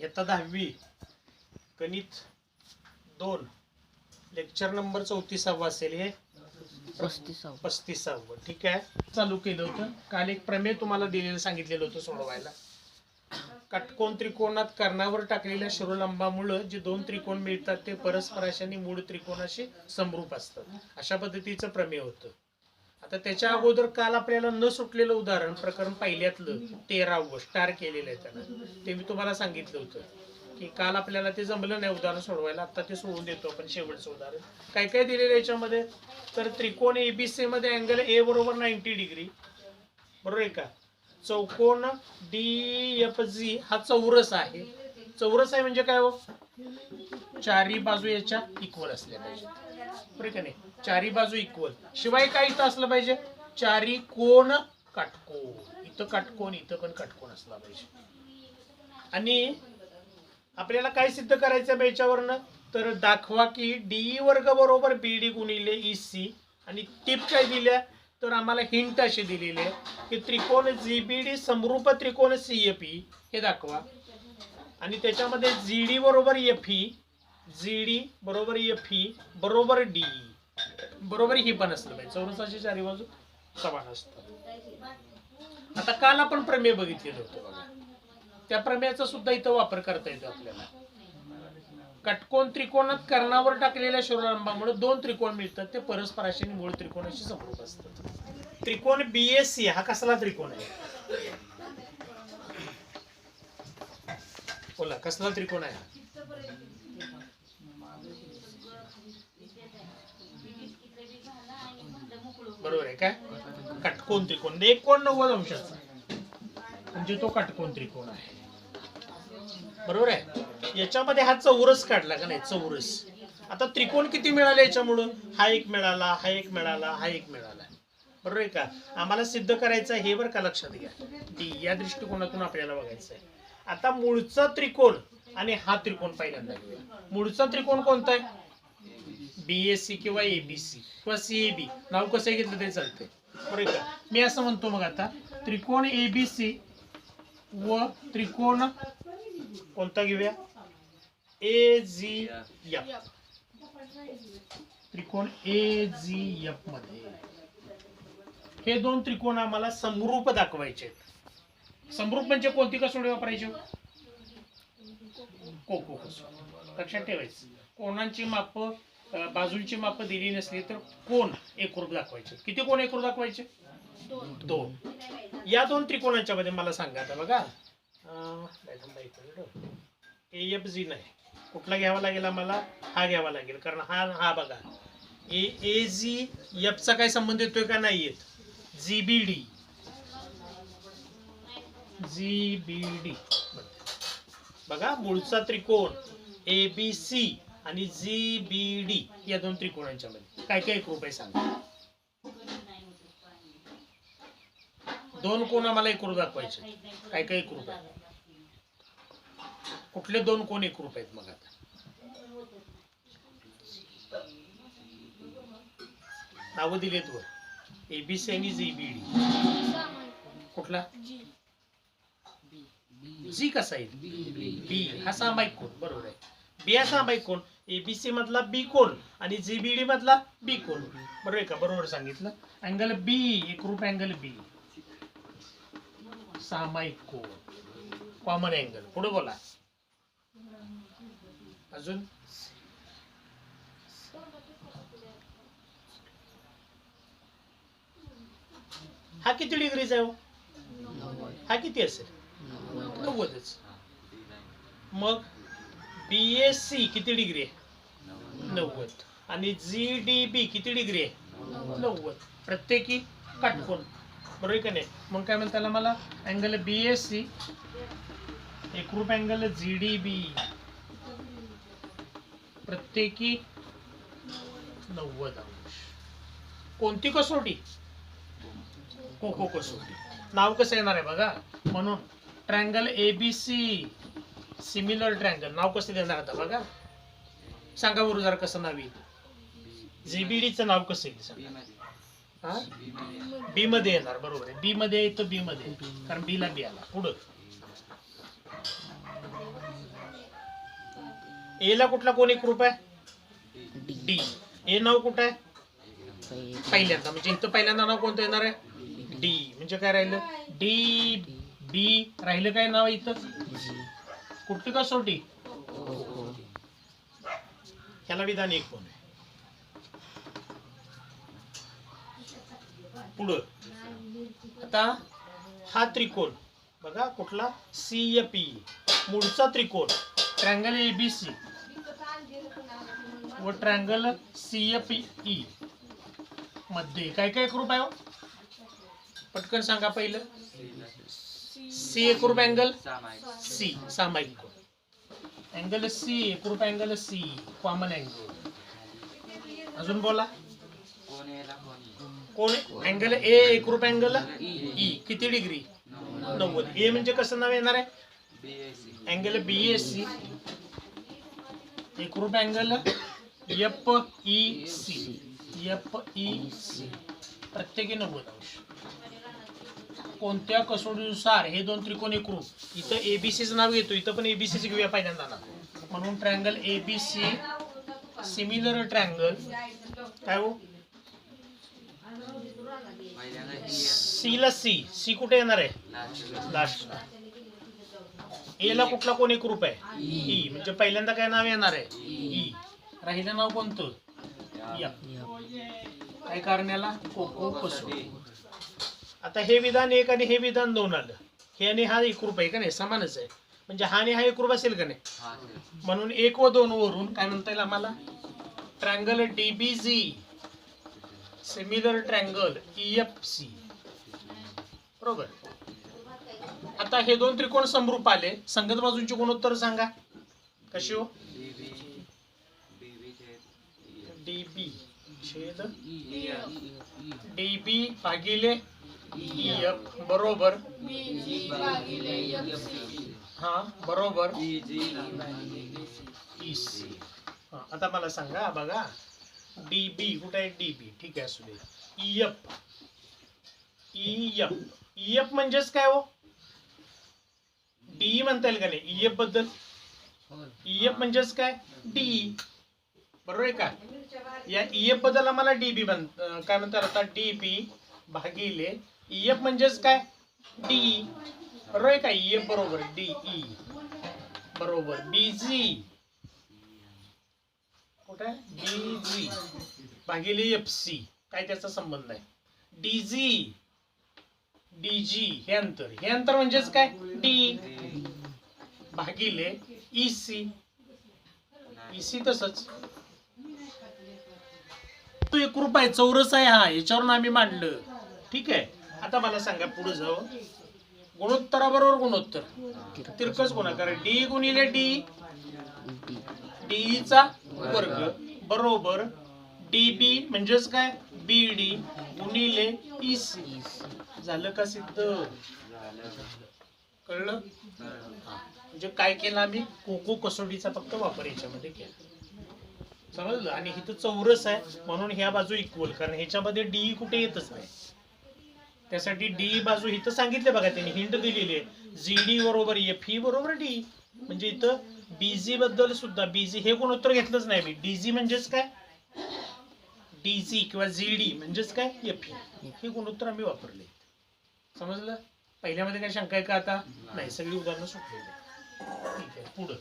इयत्ता 10वी गणित 2 लेक्चर नंबर 34 असेल हे 35. ठीक आहे. चालू केलं होतं काल. एक प्रमेय तुम्हाला दिलेलं सांगितलेलं होतं सोडवायला. काटकोन त्रिकोणात कर्णावर टाकलेल्या शिरोलंबामुळे जे दोन त्रिकोण मिळतात ते परस्पराशी आणि मूळ त्रिकोणाशी समरूप असतात, अशा पद्धतीचं प्रमेय होतं. आता त्याच्या अगोदर काल आपल्याला न सुटलेलं उदाहरण प्रकरण पहिल्यातलं 13वं स्टार केलेलं आहे त्यानं, ते मी तुम्हाला सांगितलं होतं की काल आपल्याला ते जमलं नाही उदाहरण सोडवायला. आता ते सोडून देतो आपण. शेवटचं उदाहरण काय काय दिलेलं याच्यामध्ये, तर त्रिकोण एबीसी मध्ये अँगल ए बरोबर 90 डिग्री, बरोबर आहे का. चौकोन DFG हा चौरस आहे. चौरस आहे म्हणजे काय हो, चारी बाजू याच्या इक्वल असल्या पाहिजे, बरोबर का नाही. चारी बाजू इक्वल, शिवाय काय इथं असलं पाहिजे, चारी कोण काटकोन. इथं काटकोन, इथं पण काटकोन असला पाहिजे. आणि आपल्याला काय सिद्ध करायचं याच्यावरनं, तर दाखवा की DE वर्ग बरोबर BD गुणिले EC. आणि टिप काय दिल्या, तर आम्हाला हिंट अशी दिलेली आहे की त्रिकोण GBD समरूप त्रिकोण CFE हे दाखवा. आणि त्याच्यामध्ये GD बरोबर FE, GD बरोबर FE बरोबर DE बरोबर ही पण असलं पाहिजे. चौरसाची चारी बाजू समान असतात. आता काल आपण प्रमेय बघितलेलं होतं बघा, त्या प्रमेयाचा सुद्धा इथं वापर करता येतो आपल्याला. काटकोन त्रिकोणात कर्णावर टाकलेल्या शिरोलंबामुळे दोन त्रिकोण मिळतात, ते परस्पराशी आणि मूळ त्रिकोणाशी समरूप असतात. त्रिकोण BAC हा कसला त्रिकोण आहे, बोला कसला त्रिकोण आहे. बरोबर आहे काय, काटकोन त्रिकोण. एक कोण 90 अंशाचा म्हणजे तो काटकोन त्रिकोण आहे, बरोबर आहे. याच्यामध्ये हा चौरस काढला का नाही, चौरस. आता त्रिकोण किती मिळाले याच्यामुळं, हा एक मिळाला, हा एक मिळाला, हा एक मिळाला, बरोबर आहे का. आम्हाला सिद्ध करायचं आहे हे बरं का, लक्षात घ्या. डी या दृष्टिकोनातून आपल्याला बघायचं आहे. आता मूळचा त्रिकोण आणि हा त्रिकोण पहिल्यांदा घेऊया. मूळचा त्रिकोण कोणता आहे, BAC किंवा ABC किंवा CAB, नाव कसं घेतलं तरी चालतंय, बरोबर आहे का. मी असं म्हणतो मग आता त्रिकोण ABC व त्रिकोण कोणता घेऊया, AGF. त्रिकोण AGF मध्ये हे दोन त्रिकोण आम्हाला समरूप दाखवायचे आहेत. समरूप म्हणजे कोणती कसोटी वापरायची, कोको कसोटी. लक्षात ठेवायचं, कोणांची माप बाजूंची माप दिली नसली तर कोण एकरूप दाखवायचे. किती कोण एकरूप दाखवायचे, दोन. या दोन त्रिकोणांच्या मध्ये मला सांगा आता बघा, AFG नाही, कुठला घ्यावा लागेल आम्हाला, हा घ्यावा लागेल. कारण हा बघा AGF चा काय संबंध येतोय का नाही येत, GBD बघा. मूळचा त्रिकोण ABC आणि GBD या दोन त्रिकोणांच्या मध्ये काय काय एकरूप आहे सांगा. दोन कोण आम्हाला एकरूप दाखवायचे, काय काय एकरूप आहे, कुठले दोन कोण एकरूप आहेत. मग आता नाव दिलेत वर, ABC आणि GBD. कुठला जी कसा येईल, बी हा सामायिक कोण, बरोबर आहे. बी हा सामायिक कोण, ABC मधला बी कोण आणि GBD मधला बी कोण, बरोबर आहे का. बरोबर सांगितलं. अँगल बी एकरूप अँगल बी, सामायिक कोण, कॉमन अँगल. पुढे बोला अजून. हा किती डिग्रीचा आहे, हा किती असेल, 90च. मग BAC किती डिग्री आहे, 90. आणि GDB किती डिग्री आहे, 90. प्रत्येकी काटकोन, बरोबर का नाही. मग काय म्हणताना मला अँगल BAC एकरूप अँगल GDB प्रत्येकी 90 अंश. कोणती कसोटी, कोको कसोटी. नाव कसं येणार आहे बघा, म्हणून ट्रायंगल ABC सिमिलर ट्रायंगल. नाव कसं देणार आता बघा, सांगा बरोबर जरा कसं नाव येईल. GBDचं नाव कसं येईल सांगा. बी मध्ये येणार, बरोबर आहे. बी मध्ये येतं, बी मध्ये, कारण बी ला बी आला. पुढं ए ला कुठला कोण एकरूप आहे डी. ए नाव कुठं आहे पहिल्यांदा, म्हणजे इथं पहिल्यांदा नाव कोणतं येणार आहे डी. म्हणजे काय राहिलं डी बी राहिलं काय नाव इथं कुठली कसोटी ह्याला विधान एक कोण आहे. पुढं आता हा त्रिकोण बघा कुठला CFE मूळचा त्रिकोण ट्रँगल ABC व ट्रँगल CFE मध्ये काय काय एकरूप आहे हो? पटकन सांगा पहिलं. सी एकरूप अँगल सी सामायिक कोन, अँगल सी एकरूप अँगल सी कॉमन अँगल. अजून बोला कोण अँगल ए एकरूप अँगल ई किती डिग्री 90. ए म्हणजे कसं नाव येणार आहे अँगल BAC एकरूप अँगल FEC प्रत्येकी 90 अंश. कोणत्या कसोटीनुसार हे दोन त्रिकोण एकरूप. इथं ABCचं नाव घेतो, इथं पण ABCच घेऊया पहिल्यांदा ना. म्हणून ट्रँगल ABC सिमिलर ट्रँगल काय हो सी ला सी कुठे येणार आहे लास्ट. ए ला कुठला कोण एकरूप आहे ई, म्हणजे पहिल्यांदा काय नाव येणार आहे ई. राहिलं नाव कोणतं काय करण्याला कोको कसो. आता हे विधान एक आणि हे विधान दोन आलं. हे आणि हा एकरूप आहे का नाही समानच आहे, म्हणजे हा आणि हा एकरूप असेल का नाही. म्हणून 1 व 2 वरून काय म्हणता येईल आम्हाला triangle DBG similar triangle EFC बरोबर. आता हे दोन त्रिकोण समरूप आले. संगत बाजूंची गुणोत्तर सांगा कशी हो DB छेद DB भागिले EF बरोबर हा बरोबर EC. आता मला सांगा बघा DB कुठे आहे DB ठीक आहे असू दे. EF म्हणजेच काय हो डी म्हणता येईल का नाही EF बद्दल. EF म्हणजेच काय डी बरोबर आहे का. या EF बद्दल आम्हाला DB काय म्हणतात आता DB भागिले EF म्हणजेच काय डी बरोबर आहे का. EF बरोबर DE बरोबर BG कुठे BG भागिले FC काय त्याचा संबंध आहे DG हे अंतर म्हणजेच काय D भागिले EC तसंच तो एकरूप आहे चौरस आहे हा याच्यावरून आम्ही मांडलं ठीक आहे. आता मला सांगा पुढे जाऊ गुणोत्तराबरोबर गुणोत्तर तिरकस गुणाकार D गुणिले DE चा वर्ग बरोबर DB म्हणजेच काय BD गुणिले EC. झालं का सिद्ध कळलं. म्हणजे काय केलं आम्ही कोको कसोटीचा फक्त वापर याच्यामध्ये केला समजलं. आणि इथं चौरस आहे म्हणून ह्या बाजू इक्वल कारण ह्याच्यामध्ये DE कुठे येतच नाही. त्यासाठी DE बाजू इथं सांगितले बघा त्यांनी हिंट दिलेली आहे GD बरोबर FE बरोबर D. म्हणजे इथं BG बद्दल सुद्धा BG हे गुणोत्तर घेतलंच नाही मी. DG म्हणजेच काय DG किंवा GD म्हणजेच काय FE हे गुणोत्तर आम्ही वापरले. समजलं. पहिल्यामध्ये काय शंका आहे का आता नाही सगळी उदाहरणं सुटलेली. ठीक आहे पुढं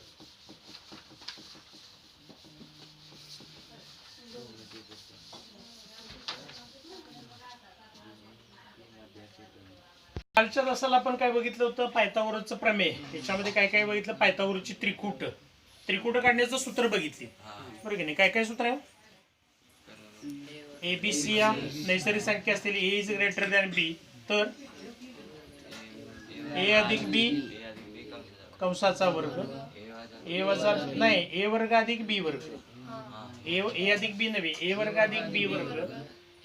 कालच्या तासाला आपण काय बघितलं होतं पायथागोरसचं प्रमेय. त्याच्यामध्ये काय काय बघितलं पायथागोरसची त्रिकूट काढण्याचं सूत्र बघितली बरोबर की नाही. काय काय सूत्र आहे ABC या नैसर्गिक संख्या असतील A is greater than B तर A अधिक B कंसाचा वर्ग A वजा नाही A वर्ग अधिक B वर्ग A अधिक B नव्हे A वर्ग अधिक B वर्ग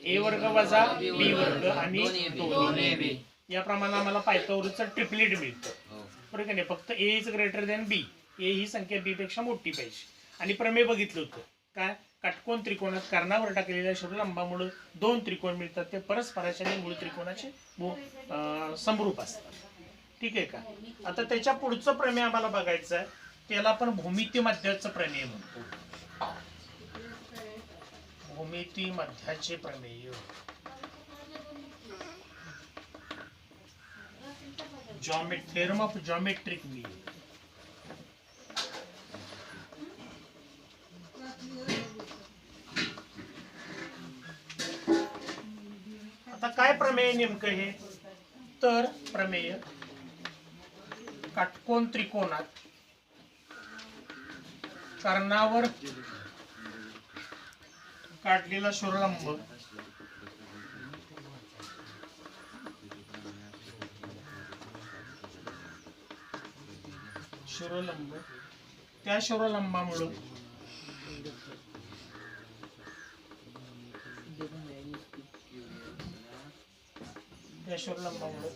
A वर्ग वजा B वर्ग आणि 2 या प्रमाणे आम्हाला पायथागोरसचं ट्रिपलेट मिळतं बरोबर की नाही. फक्त A is greater than B A ही संख्या B पेक्षा मोठी पाहिजे. आणि प्रमेय बघितलं होतं काय काटकोन त्रिकोणात कर्णावर टाकलेल्या शिरोलंबामुळे दोन त्रिकोण मिळतात ते परस्पराच्या आणि मूळ त्रिकोणाचे समरूप असतात ठीक आहे का. आता त्याच्या पुढचं प्रमेय आम्हाला बघायचं आहे त्याला आपण भूमिती मध्याचं प्रमेय म्हणतो. भूमिती मध्याचे प्रमेय. थेरम ऑफ जॉमेट्रिक मीन. आता काय प्रमेय नेमकं हे? तर प्रमेय काटकोन त्रिकोणात कर्णावर काढलेला शिरोलंब त्या शिरोलंबामुळे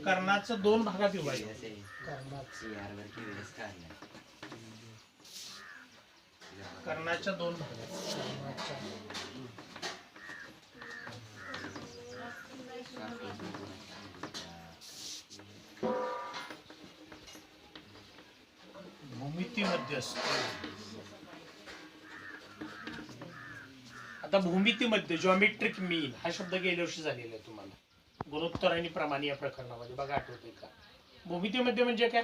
कर्णाचं दोन भागात विभाजन. कर्णाच्या दोन भागात भूमितीमध्ये असतो. आता भूमितीमध्ये जॉमेट्रिक मीन हा शब्द गेल्या वर्षी झालेला आहे तुम्हाला गुणोत्तर आणि प्रमाण या प्रकरणामध्ये. बघा आठवतंय का? भूमितीमध्ये म्हणजे काय?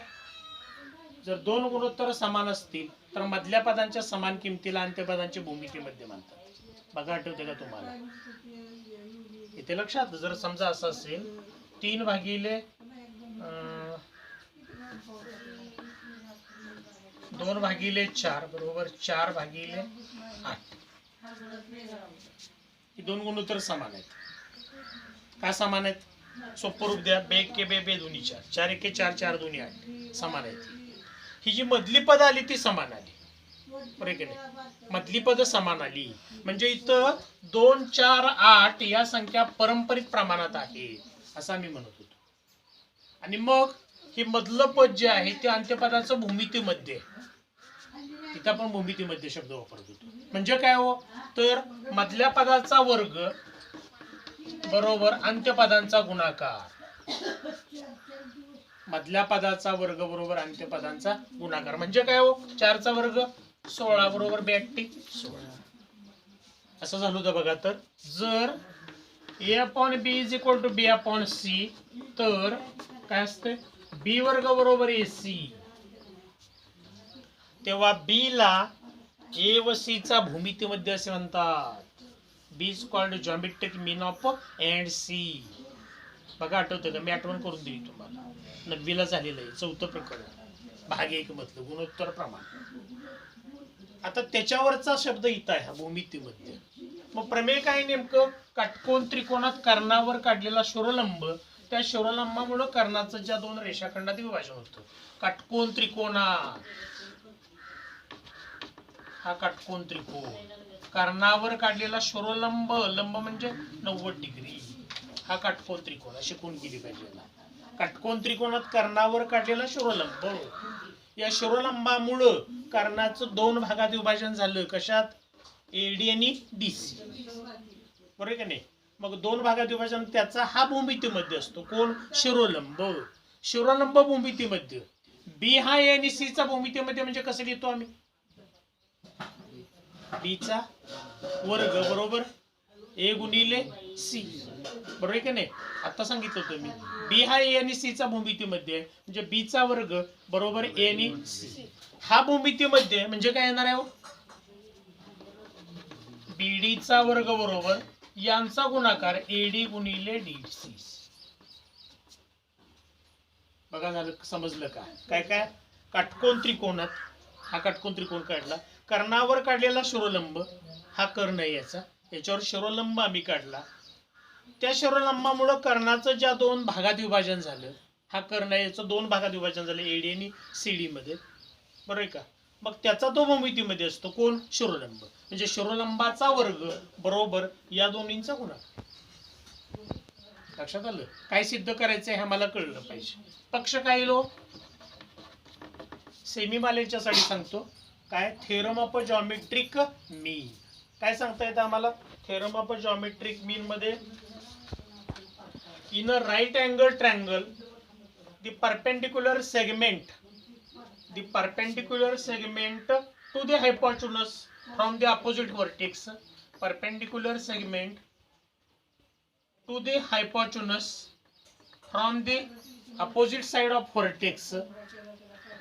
जर दोन गुणोत्तर समान असतील तर मधल्या पदांच्या समान किमतीला अंत्यपदांचे भूमितीमध्ये म्हणतात. बघा आठवतंय का तुम्हाला? इथे लक्षात जर समजा असं असेल 2/4 बरोबर 4/8. ही दोन गुणोत्तर समान आहेत. का समान आहेत? सोपं रूप द्या. 2 के 2 दोन्ही 4, 4 एके 4, 4 दोन्ही 8 समान आहेत. ही जी मधली पद आली ती समान आली. बरोबर की नाही? मधली पद समान आली म्हणजे इथं 2, 4, 8 या संख्या पारंपरिक प्रमाणात आहेत असं आम्ही म्हणत होतो. आणि मग हे मधलं पद जे आहे ते अंत्यपदाचं भूमितीमध्ये, तिथं आपण भूमितीमध्ये शब्द वापरत होतो. म्हणजे काय हो? तर मधल्या पदाचा वर्ग बरोबर अंत्यपदांचा गुणाकार. मधल्या पदाचा वर्ग बरोबर अंत्यपदांचा गुणाकार म्हणजे काय हो? 4 चा वर्ग 16 बरोबर 2/16 असं झालं होतं. बघा तर जर a/b is equal to b/c तर काय असते? b वर्ग बरोबर ac, तेव्हा b ला a व c चा भूमितीमध्ये असे म्हणतात. b is called geometric mean of and c. बघा आठवतं का? मी आठवण करून देईन तुम्हाला. 9वी ला झालेलं आहे 4थं प्रकरण भाग 1 मधलं गुणोत्तर प्रमाण. आता त्याच्यावरचा शब्द इथं आहे भूमितीमध्ये. मग प्रमेय काय नेमकं? काटकोन त्रिकोणात कर्णावर काढलेला शिरोलंब, त्या शिरोलंबामुळे कर्णाचं ज्या दोन रेषाखंडात विभाजन होतं. काटकोन त्रिकोणात हा काटकोन त्रिकोण कर्णावर काढलेला शिरोलंब, लंब म्हणजे 90 डिग्री, हा काटकोन त्रिकोण शिकून गेली पाहिजे. काटकोन त्रिकोणात कर्णावर काढलेला शिरोलंब, या शिरोलंबामुळं कर्णाचं दोन भागात विभाजन झालं. कशात? एडी आणि डीसी. बरोबर का नाही? मग दोन भागात विभाजन त्याचा हा भूमितीमध्ये असतो. कोण? शिरोलंब. शिरोलंब भूमितीमध्ये. बी हा ए आणि सी चा भूमितीमध्ये म्हणजे कसं लिहितो आम्ही? बी चा वर्ग बरोबर ए गुणिले सी. बरोबर का नाही? आता सांगितलं होतं मी. बी हा ए आणि सी चा भूमितीमध्ये म्हणजे बी चा वर्ग बरोबर ए आणि सी. हा भूमितीमध्ये म्हणजे काय येणार आहे? बीडी चा वर्ग बरोबर यांचा गुणाकार एडी गुणिले डीसी. बघा झालं, समजलं का? काय काय? काटकोन त्रिकोणात हा काटकोन त्रिकोण काढला. कर्णावर काढलेला शिरोलंब हा कर्ण आहे याचा, याच्यावर शिरोलंब आम्ही काढला. त्या शिरोलंबामुळे कर्णाचं ज्या दोन भागात विभाजन झालं, हा कर्ण आहे याचं दोन भागात विभाजन झालं एडी आणि सीडी मध्ये. बरोबर आहे का? मग त्याचा तो भूमितीमध्ये असतो. कोण? शिरोलंब. म्हणजे शिरोलंबाचा वर्ग बरोबर या दोन्हींचा गुणाकार. लक्षात आलं? काय सिद्ध करायचं हे आम्हाला कळलं पाहिजे. पक्ष काय येलो? सेमी मालेच्या साठी सांगतो. काय? Theorem of geometric mean. काय सांगता येतं आम्हाला? थेरम ऑफ जॉमेट्रिक मीन मध्ये in a right angle triangle the perpendicular segment the perpendicular segment to the hypotenuse from the opposite vertex, perpendicular segment to the hypotenuse from the opposite side of vertex,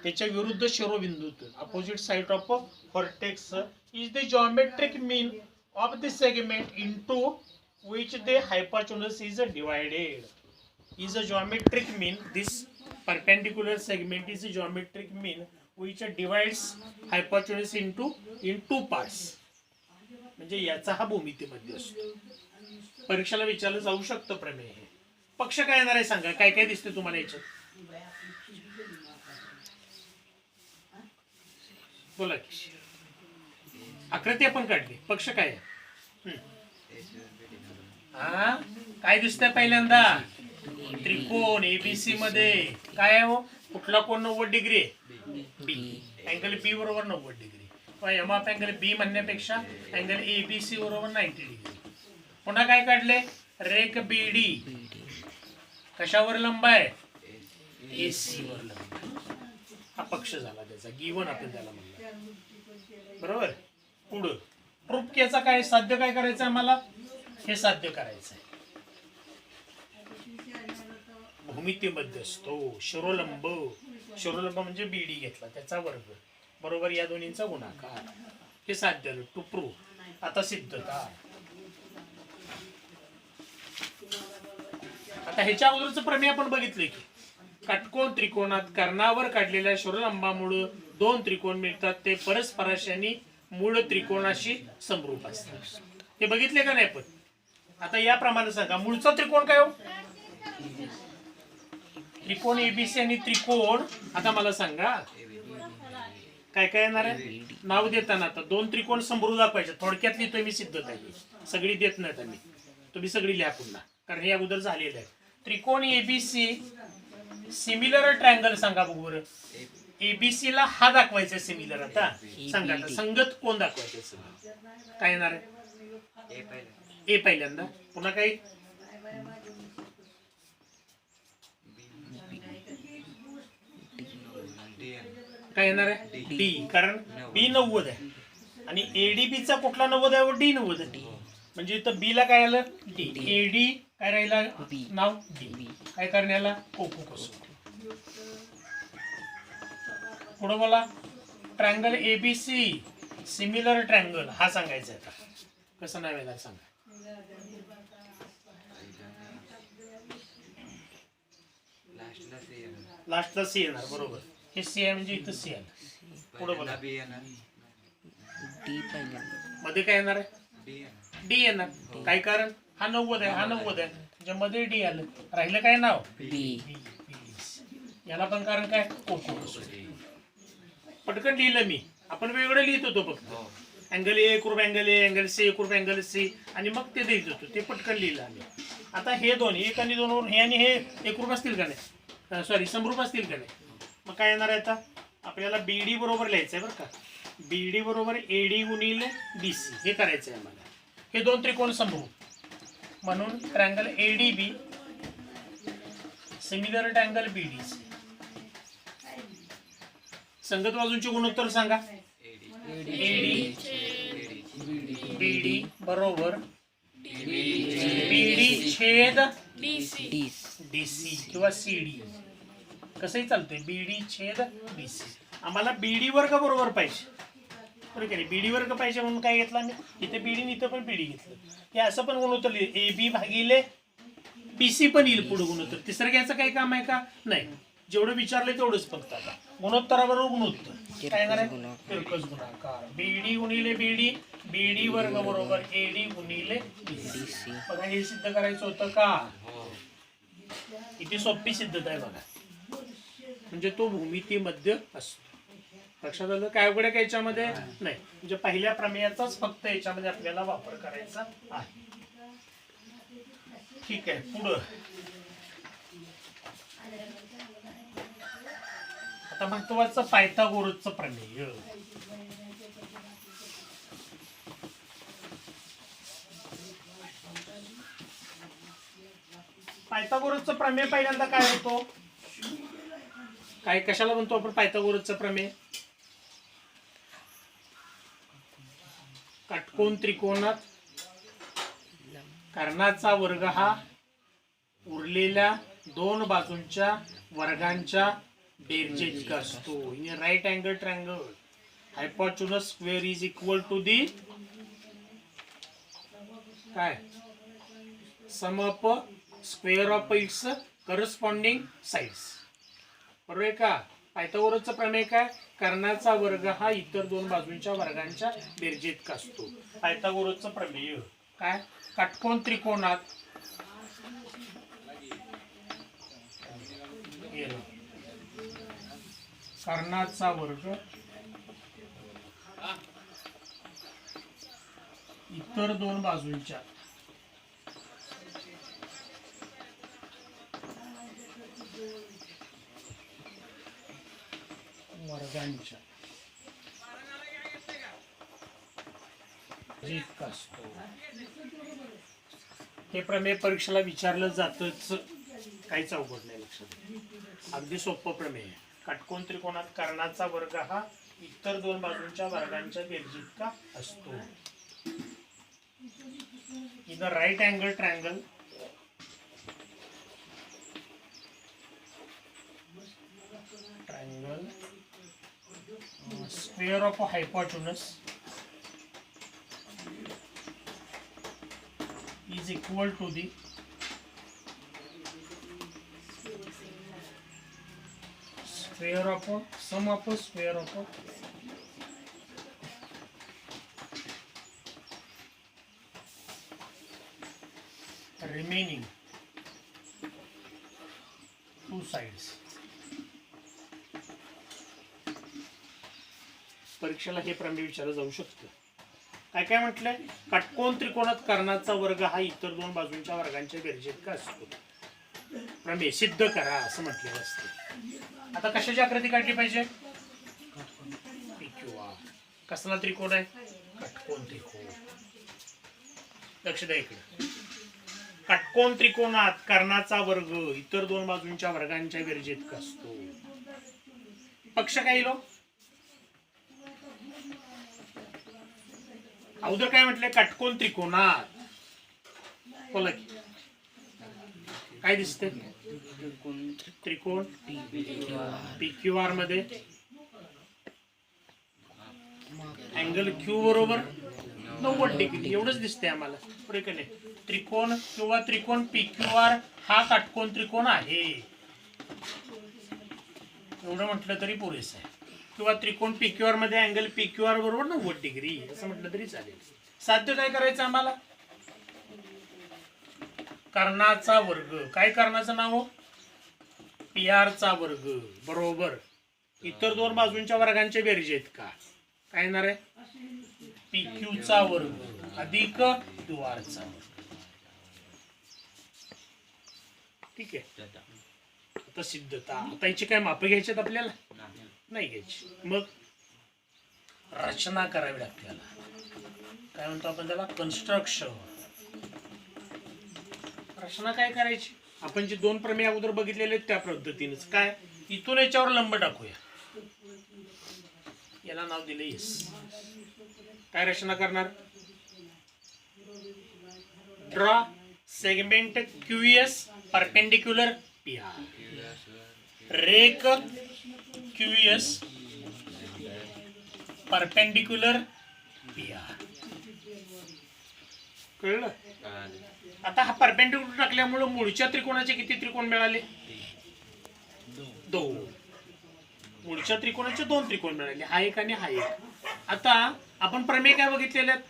त्याच्या विरुद्ध शिरोबिंदूतून opposite side of vertex is the geometric mean of the segment into which the hypotenuse is divided. Is a geometric mean. This perpendicular segment is a geometric mean which divides hypotenuse into in two parts. म्हणजे याचा हा भूमितीमध्ये असतो. परीक्षेला विचारलं जाऊ शकतं प्रमेय. हे पक्ष काय येणार आहे सांगा, काय काय दिसते तुम्हाला याच्यात? बोला की. आकृती आपण काढली, पक्ष काय आहे? हा काय दिसतंय पहिल्यांदा? त्रिकोण एबीसी मध्ये काय आहे हो? कुठला कोण 90 डिग्री आहे? बी. अँगल बी बरोबर 90 डिग्री. एम ऑफ अँगल बी म्हणण्यापेक्षा अँगल एबीसी बरोबर 90 डिग्री. पुन्हा काय काढले? रेख बीडी कशावर लंब आहे? एसी वर लंब आहे. हा पक्ष झाला त्याचा, गिवन आपण त्याला म्हणलं. बरोबर. पुढं प्रूफ केचा काय, साध्य काय करायचं आम्हाला? हे साध्य करायचं आहे. भूमितीमध्ये असतो शिरोलंब. शिरोलंब म्हणजे बीडी घेतला त्याचा वर्ग बरोबर या दोन्हींचा गुणाकार. हे साध्य झालं. To proof. आता सिद्धता. आता ह्याच्या अगोदरच प्रमेय आपण बघितले की काटकोन त्रिकोणात कर्णावर काढलेल्या शिरोलंबामुळे दोन त्रिकोण मिळतात, ते परस्पराशांनी मूळ त्रिकोणाशी समरूप असतात. हे बघितले का नाही आपण? आता याप्रमाणे सांगा मूळचा त्रिकोण काय हो? त्रिकोण एबीसी आणि त्रिकोण. आता मला सांगा काय काय येणार आहे? नाव देताना आता दोन त्रिकोण समोर दाखवायचे. थोडक्यात लिहितोय मी सिद्धता, सगळी देत नाहीत आम्ही, तुम्ही सगळी लिहा पुन्हा, कारण हे अगोदर झालेलं आहे. त्रिकोण एबीसी सिमिलर ट्रायंगल सांगा बघू बरं. एबीसी ला हा दाखवायचा सिमिलर. आता सांगा आता संगत कोण दाखवायचं? काय येणार आहे? ए पहिल्यांदा. पुन्हा काही काय येणार आहे? डी. कारण बी 90 आहे आणि एडीबीचा कुठला 90 आहे? डी 90 आहे. म्हणजे इथं बी ला काय आलं? डी. एडी काय राहिला? नाव डी. काय करण्याला? कोको कसो. पुढे बोला. ट्रायंगल एबीसी सिमिलर ट्रायंगल हा सांगायचा आता. कसं नाव येणार सांगा? लास्टला सी येणार. बरोबर. हे सी आहे म्हणजे इथं सी आलं. पुढे बोला. मध्ये काय येणार आहे? डी येणार. काय कारण? हा 90 आहे, हा 90 आहे, म्हणजे मध्ये डी आलं. राहिलं काय नाव? बी. याला पण कारण काय? कोको. पटकन लिहिलं मी. आपण वेगळं लिहित होतो फक्त. अँगल ए एकरूप अँगल ए, अँगल सी एकरूप अँगल सी, आणि मग ते देत होतो. ते पटकन लिहिलं आम्ही. आता हे दोन, एक आणि दोन वरून हे आणि हे एकरूप असतील का नाही? सॉरी समरूप असतील का नाही? मग काय येणार आहे आता? आपल्याला बीडी बरोबर लिहायचं आहे बरं का. बीडी बरोबर एडी गुणिले बीसी हे करायचं आहे आम्हाला. हे दोन त्रिकोण समरूप म्हणून triangle ADB similar triangle BDC. संगत बाजूंचे गुणोत्तर सांगा. एडी बीडी बरोबर बीडी छेद डीसी किंवा सीडी कसंही चालतंय. बीडी छेद डीसी. आम्हाला बीडी वर्ग बरोबर पाहिजे. बरोबर की नाही? बीडी वर्ग पाहिजे म्हणून काय घेतलं आम्ही? इथे बीडी इथं पण बीडी घेतलं. हे असं पण गुणोत्तर लिहिलं. ए बी भागिले बीसी पण येईल पुढे गुणोत्तर. तिसरं घ्यायचं काही काम आहे का? नाही. जेवढं विचारलं तेवढंच फक्त. आता गुणोत्तराबरोबर गुणोत्तर काय येणार आहे? तिरकस गुणाकार. बीडी गुणिले बीडी, बीडी वर्ग बरोबर एडी गुणिले बीसी. बघा हे सिद्ध करायचं होतं का? किती सोपी सिद्धता आहे बघा. म्हणजे तो भूमितीमध्ये असतो. लक्षात आलं? काय अवघड आहे याच्यामध्ये? नाही. म्हणजे पहिल्या प्रमेयाचाच फक्त याच्यामध्ये आपल्याला वापर करायचा आहे. ठीक आहे. पुढं आता महत्वाचं पायथागोरसचं प्रमेय. पायथागोरसचं प्रमेय पहिल्यांदा काय होतो? काय कशाला म्हणतो आपण पायथागोरसचा प्रमेय? काटकोन त्रिकोणात कर्णाचा वर्ग हा उरलेल्या दोन बाजूंच्या वर्गांच्या बेरजेइतका असतो. In right angle triangle hypotenuse square is equal to the काय sum of square of its corresponding sides. बरोबर आहे का? पायथागोरसचा प्रमेय काय? कर्णाचा वर्ग हा इतर दोन बाजूंच्या वर्गांच्या बेरजेइतका असतो. पायथागोरसचा प्रमेय काय? काटकोन त्रिकोणात कर्णाचा वर्ग इतर दोन बाजूंच्या वर्गांच्या जितका असतो. हे प्रमेय परीक्षेला विचारलं जातच, काहीच अवघड नाही. लक्षात अगदी सोपं प्रमेय. काटकोन त्रिकोणात कर्णाचा वर्ग हा इतर दोन बाजूंच्या वर्गांच्या बेरजेइतका असतो. In the right angle triangle square of a hypotenuse is equal to the square of a sum of a square of a remaining two sides. परीक्षेला हे प्रमेय विचारलं जाऊ शकतं. काय काय म्हटलंय? काटकोन त्रिकोणात कर्णाचा वर्ग हा इतर दोन बाजूंच्या वर्गांच्या बेरजेइतका असतो. प्रमेय सिद्ध करा असं म्हटलेलं असतं. आता कशाची आकृती काढली पाहिजे? PQR. कसला त्रिकोण आहे? काटकोन त्रिकोण. लक्ष द्या इकडे. काटकोन त्रिकोणात कर्णाचा वर्ग इतर दोन बाजूंच्या वर्गांच्या बेरजेइतका असतो. पक्ष काय लो? अगोदर काय म्हटलंय? काटकोन त्रिकोणात. बोला की काय दिसते? त्रिकोण PQR मध्ये अँगल Q बरोबर 90 डिग्री एवढंच दिसते आम्हाला. बरोबर का नाही? त्रिकोण किंवा त्रिकोण PQR हा काटकोन त्रिकोण आहे एवढं म्हटलं तरी पुरेसं आहे. किंवा त्रिकोण PQR मध्ये अँगल PQR बरोबर 90 डिग्री असं म्हटलं तरी चालेल. साध्य काय करायचं आम्हाला? कर्णाचा वर्ग. काय कर्णाचं नाव? PR चा वर्ग बरोबर इतर दोन बाजूंच्या वर्गांचे बेरजेइतका काय येणार आहे? PQ चा वर्ग अधिक QR चा वर्ग. ठीक आहे. आता सिद्धता. आता याची काय माप घ्यायची आपल्याला? नाही घ्यायची. मग रचना करावी लागते. त्याला काय म्हणतो आपण? त्याला कन्स्ट्रक्शन. रचना काय करायची? आपण जे दोन प्रमेय अगोदर बघितलेले त्या पद्धतीनेच. काय? इथून याच्यावर लंब टाकूया. याला नाव दिले एस. काय रचना करणार? Draw segment QS perpendicular PR. रेख QS परपेंडिक्युलर PR. कळलं? आता हा परपेंडिक्युलर टाकल्यामुळे मूळच्या त्रिकोणाचे किती त्रिकोण मिळाले? 2. मूळच्या त्रिकोणाचे 2 त्रिकोण मिळाले. हा एक आणि हा एक. आता आपण प्रमेय काय बघितलेले आहेत?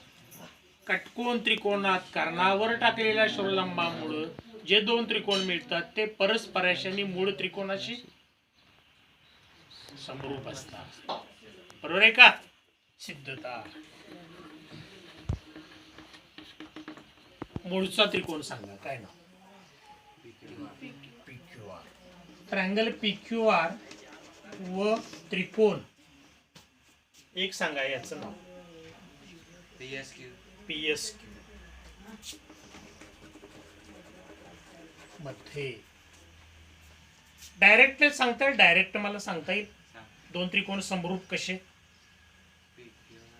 काटकोन त्रिकोणात कर्णावर टाकलेल्या शिरोलंबामुळे जे 2 त्रिकोण मिळतात ते परस्परांशी मूळ त्रिकोणाशी समरूप असतात. बरोबर आहे का? सिद्धता. मूळचा त्रिकोण सांगा. काय नाव? PQR. ट्रायंगल PQR व त्रिकोण एक सांगा. याचं नाव PSQ. मध्ये डायरेक्ट सांगता येईल, डायरेक्ट मला सांगता येईल दोन त्रिकोण समरूप कसे?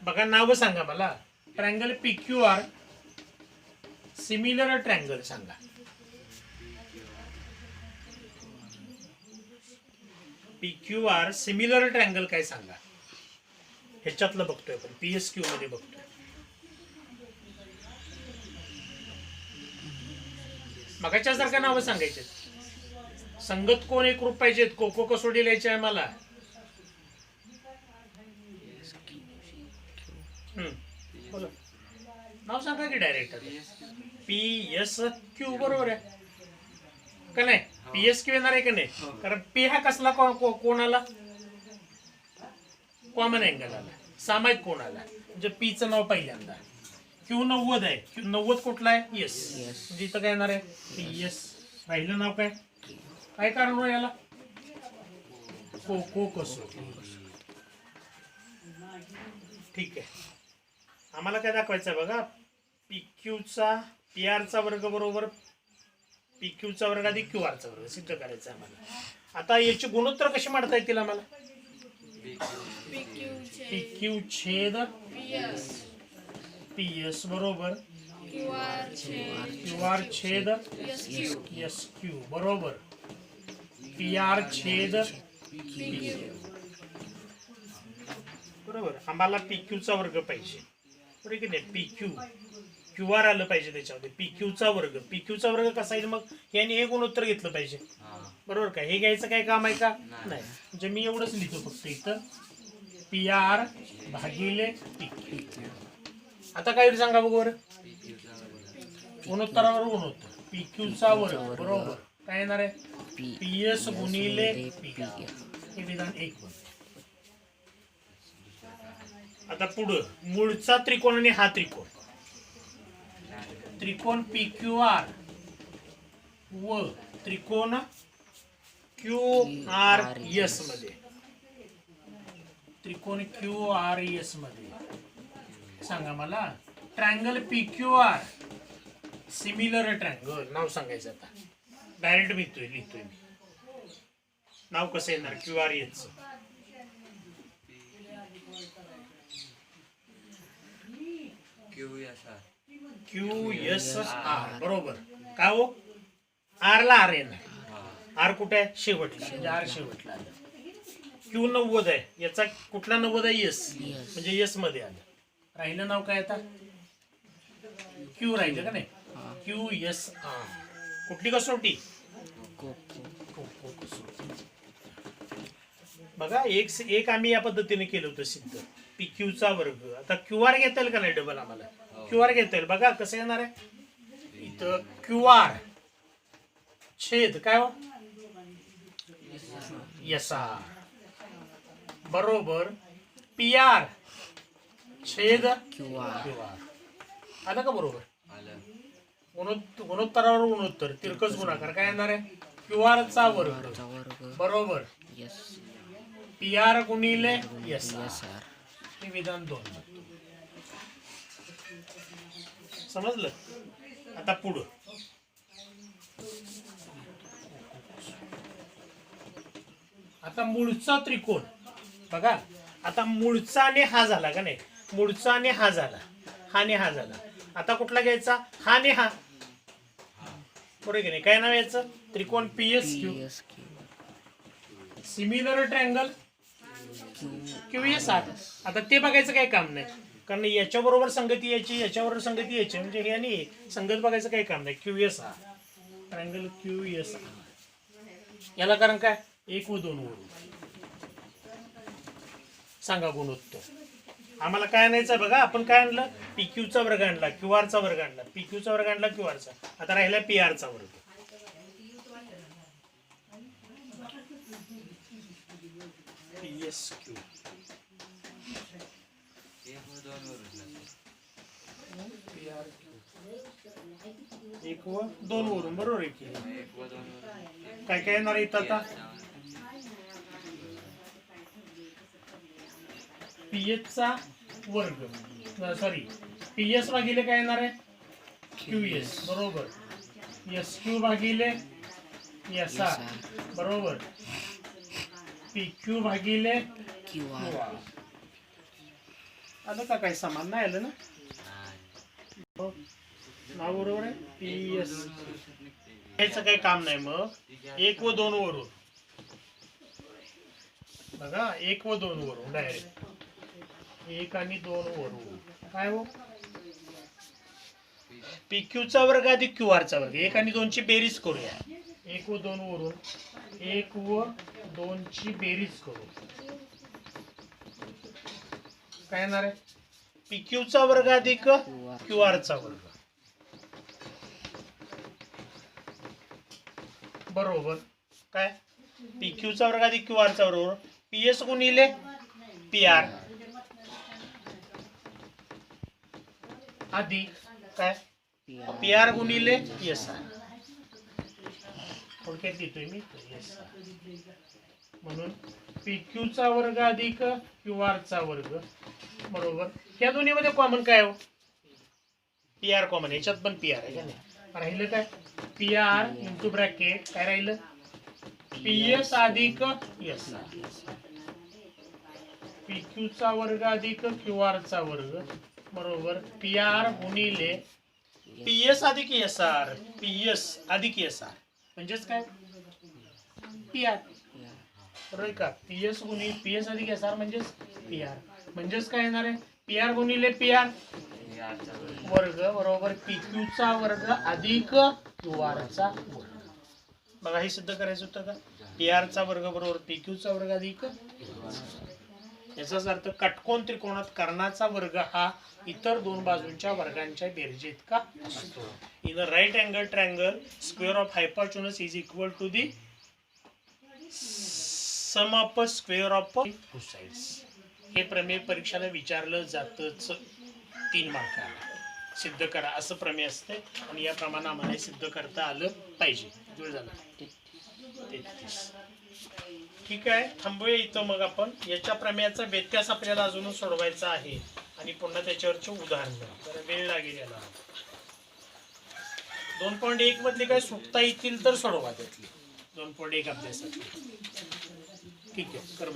बघा नाव सांगा मला. ट्रायंगल PQR सिमिलर ट्रायंगल सांगा. PQR सिमिलर ट्रायंगल काय सांगा? ह्याच्यातलं बघतोय आपण, PSQ मध्ये बघतोय. मगाच्या सारखं नाव सांगायचे. संगत कोण एक रूप पाहिजेत. कोको कसोटी लिहायचे आहे मला. बोला नाव सांगा की डायरेक्ट. PSQ बरोबर आहे का नाही? PSQ येणार आहे का नाही? कारण P हा कसला कोणाला कॉमन अँगल आला, सामायिक कोण आला, म्हणजे P चं नाव पहिल्यांदा. Q 90 आहे. Q 90 कुठला आहे? यस. म्हणजे इथं काय येणार आहे? PS. राहिलं नाव काय? काय कारण हो याला? कोको कसोटी. ठीक आहे. आम्हाला काय दाखवायचं आहे बघा. PQचा PR चा वर्ग बरोबर PQचा वर्ग अधिक QR चा वर्ग सिद्ध करायचं आहे आम्हाला. आता याचे गुणोत्तर कसे मांडता येतील आम्हाला? PQ छेद PS बरोबर QR छेद SQ बरोबर PR छेद PQ बरोबर. आम्हाला PQचा वर्ग पाहिजे बरोबर की नाही? PQ QR आलं पाहिजे त्याच्यामध्ये. PQचा वर्ग. PQचा वर्ग कसा येईल मग? याने हे गुणोत्तर घेतलं पाहिजे बरोबर का? हे घ्यायचं काय काम आहे का? नाही. म्हणजे मी एवढंच लिहितो फक्त इथं PR भागिले PQ. आता काय सांगा बघ बरं. गुणोत्तरावर गुणोत्तर. PQचा वर्ग बरोबर काय येणार आहे? PS गुणिले PR. हे विधान 1 बनते. आता पुढं मूळचा त्रिकोण आणि हा त्रिकोण. त्रिकोण PQR व त्रिकोण QRS मध्ये. त्रिकोण QRS मध्ये सांगा मला. ट्रायंगल PQR सिमिलर ट्रायंगल नाव सांगायचं. आता डायरेक्ट लिहितोय मी. नाव कसं येणार? QRS. QSR बरोबर. का हो? R ला R येणार. R कुठे आहे? शेवटला. म्हणजे R शेवटला आलं. Q 90 आहे. याचा कुठला 90 आहे? S. म्हणजे S मध्ये आलं. राहिलं नाव काय आता? Q राहिलं का नाही? QSR. कुठली कसोटी? बघा एक आम्ही या पद्धतीने केलं होतं सिद्ध. PQचा वर्ग. आता QR घेता येईल का नाही डबल आम्हाला? QR घेता येईल. बघा कसं येणार आहे इथं. QR छेद काय हो? SR बरोबर PR छेद QR. आलं का बरोबर? गुणोत्तरावर गुणोत्तर तिरकस गुणाकार काय येणार आहे? QR चा वर्ग बरोबर PR गुणिले SR. हे विधान 2. समजलं? आता पुढं आता मूळचा त्रिकोण बघा. आता मूळचा आणि हा झाला का नाही? मूळचा आणि हा झाला, हा आणि हा झाला. आता कुठला घ्यायचा? हा आणि हा बरोबर की नाही? काय नाव याचं? त्रिकोण PSQ सिमिलर ट्रायंगल QSR. आता ते बघायचं काही काम नाही, कारण याच्या बरोबर संगती यायची, याच्याबरोबर संगती यायची, म्हणजे हे आणि संगत बघायचं काही काम नाही. QSR triangle QSR. याला कारण काय? 1 व 2 वरून सांगा गुणोत्तर. आम्हाला काय आणायचं बघा. आपण काय आणलं? PQचा वर्ग आणला, QR चा वर्ग आणला, PQचा वर्ग आणला, QR चा. आता राहिला PR चा वर्ग. PSQ 1 व 2 वरून बरोबर आहे की? काय काय येणार इथं आता? PS चा वर्ग सॉरी PS भागिले काय येणार आहे? QS बरोबर SQ भागिले एस आर बरोबर पी क्यू भागिले क्यू क्यू आर. आलं का काही समान नाही आलं ना. हो. नाव बरोबर आहे पी एस. याचं काही काम नाही मग 1 व 2 वरून बघा 1 व 2 वरून डायरेक्ट 1 आणि 2 वरून काय हो पी क्यू चा वर्ग अधिक क्यू आर चा वर्ग 1 आणि 2 ची बेरीज करूया 1 व 2 वरून 1 व 2 ची बेरीज करू काय येणार आहे पी क्यू चा वर्ग अधिक क्यू आर चा वर्ग बरोबर काय पी क्यू चा वर्ग अधिक क्यू आर चा बरोबर पी एस गुणिले पी आर अधिक काय पी आर गुणिले एस आर थोडक्यात लिहितोय मी एस आर म्हणून पी क्यू चा वर्ग अधिक क्यू आर चा वर्ग बरोबर या दोन्ही मध्ये कॉमन काय हो पी आर कॉमन याच्यात पण पी आर आहे का नाही राहिलं काय पी आर इंटू ब्रॅकेट काय राहिलं पी एस अधिक एस आर पी क्यू चा वर्ग अधिक क्यू आर चा वर्ग बरोबर पी आर गुणिले पी एस अधिक एस आर पी एस अधिक एस आर म्हणजेच काय पी आर बरोबर का पी एस गुणिले पी एस अधिक एस आर म्हणजेच पी आर म्हणजेच काय येणार आहे पी आर गुणिले पी आर वर्ग बरोबर पी क्यू चा वर्ग अधिक क्यू आर चा वर्ग बघा हे सिद्ध करायचं होतं का पी आर चा वर्ग बरोबर पी क्यू चा वर्ग अधिक याचाच अर्थ काटकोन त्रिकोणात कर्णाचा वर्ग हा इतर दोन बाजूंच्या वर्गांच्या बेरजे इतका असतो. In a right angle triangle square of hypotenuse is equal to the sum of square of two sides. हे प्रमेय परीक्षेला विचारलं जातच 3 मार्काला सिद्ध करा असं प्रमेय असते आणि या प्रमाणे आम्हाला सिद्ध करता आलं पाहिजे. जुळ झालं 33. ठीक आहे थांबूया इथं मग आपण याच्या प्रमेयाचा व्यत्यास आपल्याला अजून सोडवायचा आहे आणि पुन्हा त्याच्यावरचे उदाहरण जरा वेळ लागेल याला 2.1 मधले काय सुटता येतील तर सोडवा त्यातली 2.1 अभ्यासातली ठीक आहे कर